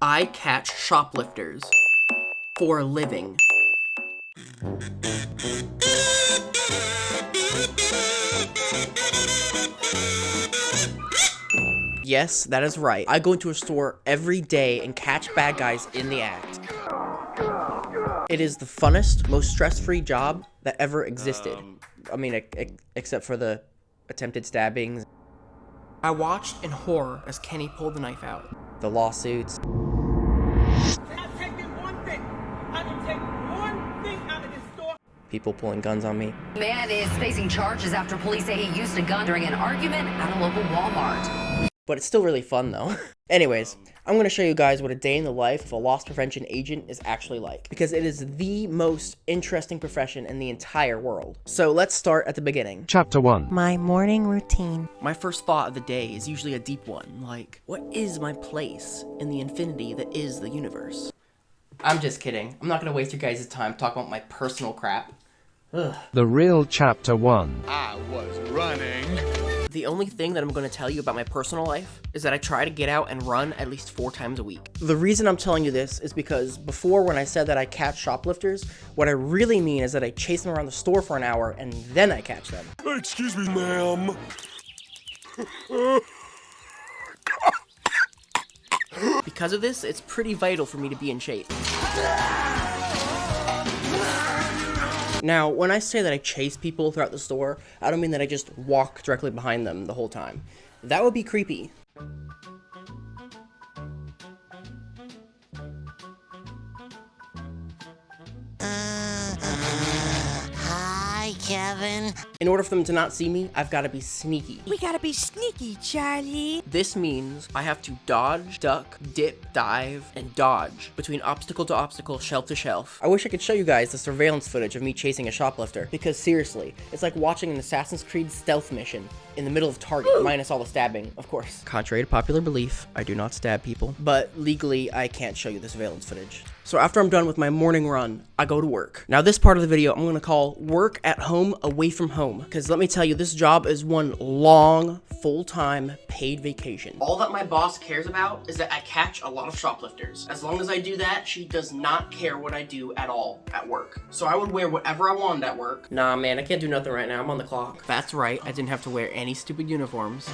I catch shoplifters for a living. Yes, that is right. I go into a store every day and catch bad guys in the act. It is the funnest, most stress-free job that ever existed. I mean, except for the attempted stabbings. I watched in horror as Kenny pulled the knife out. The lawsuits. People pulling guns on me. Man is facing charges after police say he used a gun during an argument at a local Walmart. But it's still really fun though. Anyways, I'm going to show you guys what a day in the life of a loss prevention agent is actually like, because it is the most interesting profession in the entire world. So let's start at the beginning. Chapter 1. My morning routine. My first thought of the day is usually a deep one, like, what is my place in the infinity that is the universe? I'm just kidding. I'm not going to waste your guys' time talking about my personal crap. Ugh. The real Chapter 1. I was running. The only thing that I'm going to tell you about my personal life is that I try to get out and run at least 4 times a week. The reason I'm telling you this is because before, when I said that I catch shoplifters, what I really mean is that I chase them around the store for an hour and then I catch them. Excuse me, ma'am. Because of this, it's pretty vital for me to be in shape. Now, when I say that I chase people throughout the store, I don't mean that I just walk directly behind them the whole time. That would be creepy. Hi, Kevin. In order for them to not see me, I've got to be sneaky. We gotta be sneaky, Charlie. This means I have to dodge, duck, dip, dive, and dodge between obstacle to obstacle, shelf to shelf. I wish I could show you guys the surveillance footage of me chasing a shoplifter, because seriously, it's like watching an Assassin's Creed stealth mission in the middle of Target, minus all the stabbing, of course. Contrary to popular belief, I do not stab people, but legally, I can't show you the surveillance footage. So after I'm done with my morning run, I go to work. Now this part of the video I'm gonna call work at home away from home, because let me tell you, this job is one long, full-time, paid vacation. All that my boss cares about is that I catch a lot of shoplifters. As long as I do that, she does not care what I do at all at work. So I would wear whatever I wanted at work. Nah man, I can't do nothing right now, I'm on the clock. That's right, I didn't have to wear any stupid uniforms.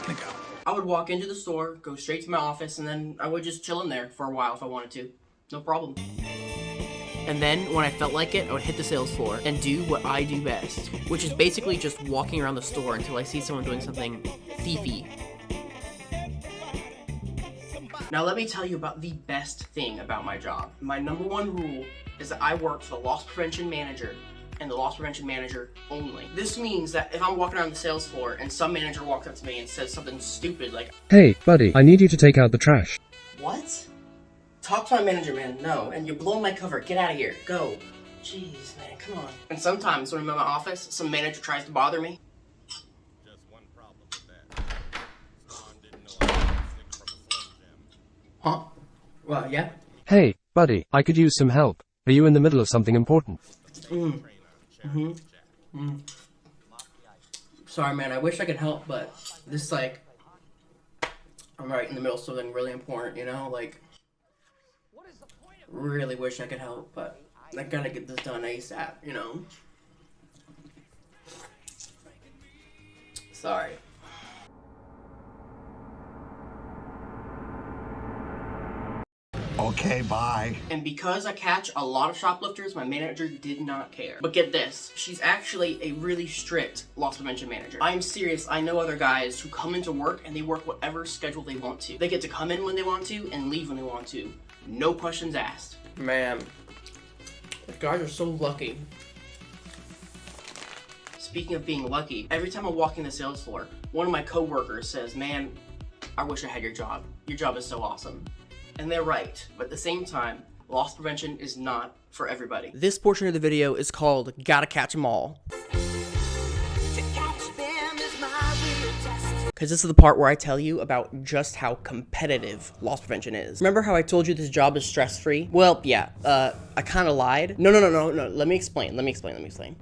I'm gonna go. I would walk into the store, go straight to my office, and then I would just chill in there for a while if I wanted to. No problem. And then, when I felt like it, I would hit the sales floor and do what I do best, which is basically just walking around the store until I see someone doing something thiefy. Now let me tell you about the best thing about my job. My #1 rule is that I work for the loss prevention manager and the loss prevention manager only. This means that if I'm walking around the sales floor and some manager walks up to me and says something stupid like, Hey, buddy, I need you to take out the trash. what? Talk to my manager, man. No. And you're blowing my cover. Get out of here. Go. Jeez, man. Come on. And sometimes when I'm in my office, some manager tries to bother me. Just one problem with that. Spawn didn't know I was sick from a Slim Jim. Huh? Well, yeah. Hey, buddy, I could use some help. Are you in the middle of something important? Sorry, man. I wish I could help, but this, like, I'm right in the middle of something really important, you know? Like, really wish I could help, but I gotta get this done ASAP, you know? Sorry. Okay, bye. And because I catch a lot of shoplifters, my manager did not care. But get this, she's actually a really strict loss prevention manager. I am serious, I know other guys who come into work and they work whatever schedule they want to. They get to come in when they want to and leave when they want to. No questions asked. Man, those guys are so lucky. Speaking of being lucky, every time I'm walking the sales floor, one of my coworkers says, man, I wish I had your job. Your job is so awesome. And they're right, but at the same time, loss prevention is not for everybody. This portion of the video is called Gotta Catch 'Em All. Because this is the part where I tell you about just how competitive loss prevention is. Remember how I told you this job is stress-free? Well, yeah, I kind of lied. No, let me explain.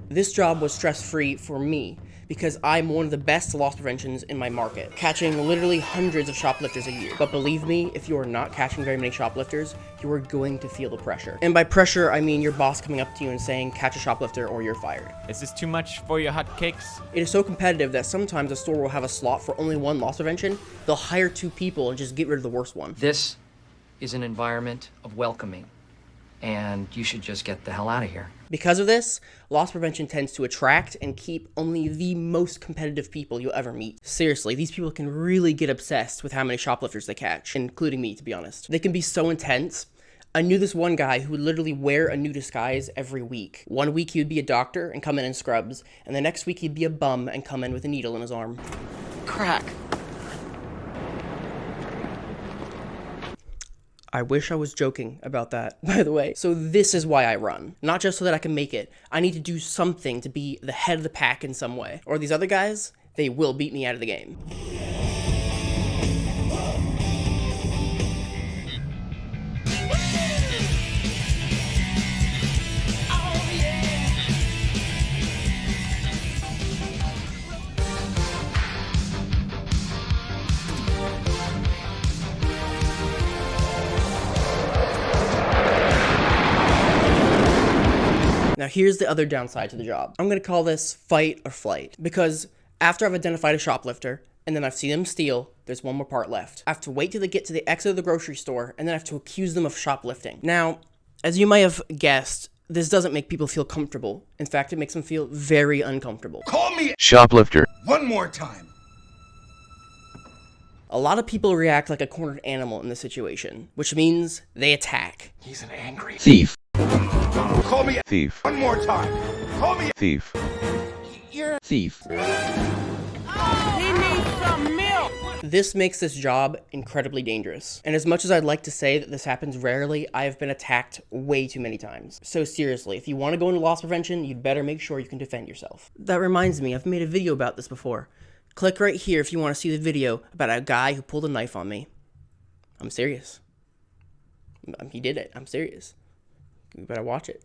This job was stress-free for me because I'm one of the best loss preventions in my market, catching literally hundreds of shoplifters a year. But believe me, if you are not catching very many shoplifters, you are going to feel the pressure. And by pressure, I mean your boss coming up to you and saying, catch a shoplifter or you're fired. Is this too much for your hotcakes? It is so competitive that sometimes a store will have a slot for only one loss prevention. They'll hire 2 people and just get rid of the worst one. This is an environment of welcoming, and you should just get the hell out of here. Because of this, loss prevention tends to attract and keep only the most competitive people you'll ever meet. Seriously, these people can really get obsessed with how many shoplifters they catch, including me, to be honest. They can be so intense. I knew this one guy who would literally wear a new disguise every week. One week he would be a doctor and come in scrubs, and the next week he'd be a bum and come in with a needle in his arm. Crack. I wish I was joking about that, by the way. So this is why I run. Not just so that I can make it. I need to do something to be the head of the pack in some way. Or these other guys, they will beat me out of the game. Now here's the other downside to the job. I'm gonna call this fight or flight, because after I've identified a shoplifter, and then I've seen them steal, there's one more part left. I have to wait till they get to the exit of the grocery store, and then I have to accuse them of shoplifting. Now, as you might have guessed, this doesn't make people feel comfortable. In fact, it makes them feel very uncomfortable. Call me Shoplifter. one more time. A lot of people react like a cornered animal in this situation, which means they attack. He's an angry Thief. Call me Thief. one more time. Call me Thief. You're Thief. This makes this job incredibly dangerous. And as much as I'd like to say that this happens rarely, I have been attacked way too many times. So seriously, if you want to go into loss prevention, you'd better make sure you can defend yourself. That reminds me, I've made a video about this before. Click right here if you want to see the video about a guy who pulled a knife on me. I'm serious. He did it. I'm serious. You better watch it.